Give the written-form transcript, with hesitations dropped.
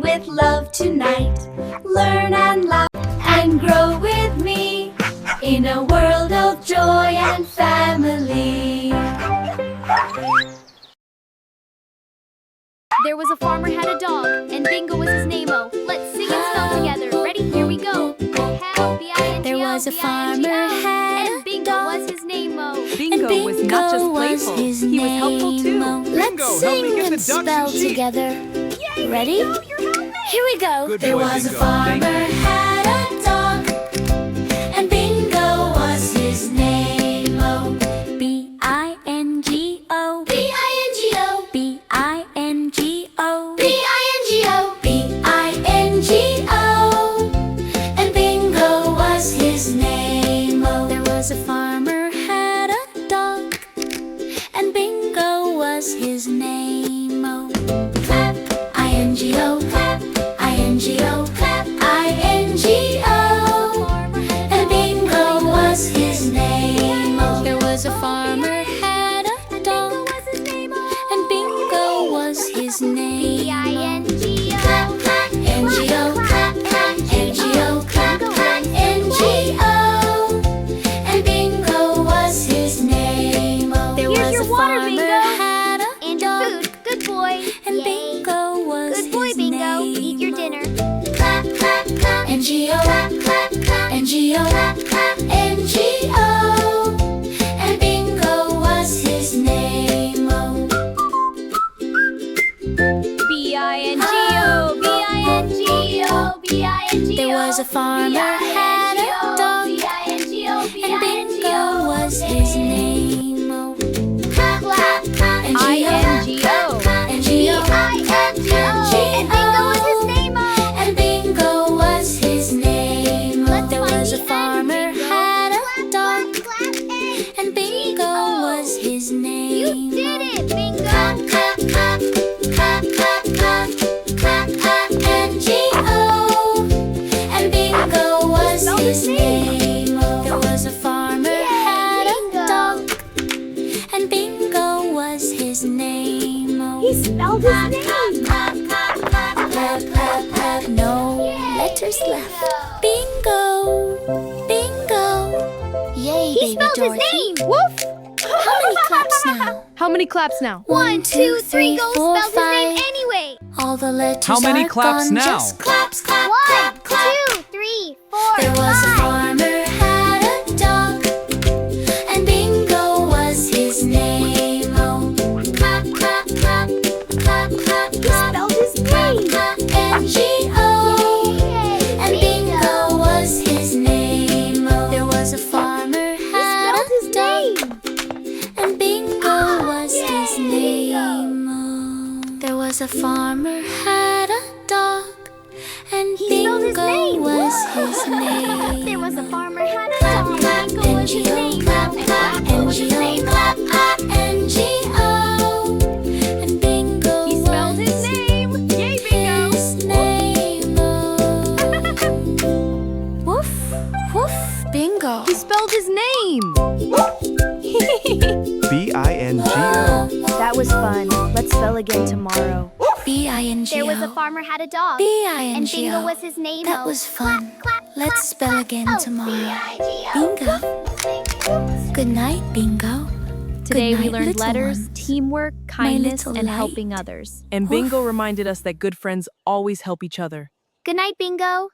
with love tonight. Learn and laugh and grow with me in a world of joy and family. There was a farmer had a dog, and Bingo was his name-o. Let's sing and spell together. Ready? Here we go. B-I-N-G-O, There was a farmer had and Bingo was his name-o. Bingo was not just playful, he was helpful too. Let's sing and spell together. Ready? Here we go. There was a farmer had a dog, and Bingo was his name-o. B-I-N-G-O, B-I-N-G-O, B-I-N-G-O, B-I-N-G-O, B-I-N-G-O, and Bingo was his name-o. There was a farmer had a dog, and Bingo was his name-o. Clap, I-N-G-O, clap, I-N-G-O, clap, I-N-G-O, and Bingo was his name-o. There was a farmer had a dog, and Bingo was his name. B-I-N-G-O, Clap, clap, N-G-O, clap, clap, N-G-O, clap, clap, N-G-O, and Bingo was his name-o. There Here's was your a water, farmer Bingo. had a and your dog, food. Good boy. and Yay. Bingo was Good boy, his Bingo. name. Eat your dinner. Clap, clap, clap, N-G-O, clap, clap, clap, N-G-O, clap, clap, N-G-O, and Bingo was his name-o. B-I-N-G-O, B-I-N-G-O, B-I-N-G-O. There was a farmer had a dog, B-I-N-G-O, and Bingo was his name-o. Clap, clap, clap, I-N-G-O. N-G-O, And Bingo was his name-o. and Bingo was his name-o. There was a farmer had a dog, and Bingo was his name. You did it, Bingo. Clap, clap, clap, clap, clap, clap, clap, clap, N-G-O, and Bingo was his name-o. There was a farmer had a Bingo. dog, and Bingo was his name-o. He spelled his name. Clap, clap, clap, clap, clap, clap. No letters left. Bingo, Bingo. Yay, He baby spelled Dorothy. his name. Woof. How many claps now? How many claps now? 1, 2, 3, go four, spelled his name five. anyway. All the letters How many are claps gone, now? just Claps, clap, 1, clap, clap. 2, 3, 4, There was a 5. farmer had a dog, and Bingo was his name-o. Clap, clap, clap, clap, clap, He clap, spelled his name. clap, N-G-O, and Bingo was his name-o. There was a farmer had spelled his a dog, name. and Bingo was his name-o. There was a farmer had a dog, and He spelled his Bingo name. was his name. There was a farmer had a Clap, dog. clap, Bingo was his N-G-O, name. clap, clap, Bingo was his N-G-O, name. clap, clap, N-G-O, And Bingo He spelled his was name. Yay, Bingo. his name-o. Woof, woof, Bingo. He spelled his name. B-I-N-G-O. That was fun. Let's spell again tomorrow. B-I-N-G-O. There was a farmer had a dog. B-I-N-G-O. And Bingo was his name. That was fun. Let's spell again Oh, tomorrow. Bingo. Good night, Bingo. Today Good we night, learned little letters, ones. teamwork, kindness, little and light. helping others. And Bingo reminded us that good friends always help each other. Good night, Bingo.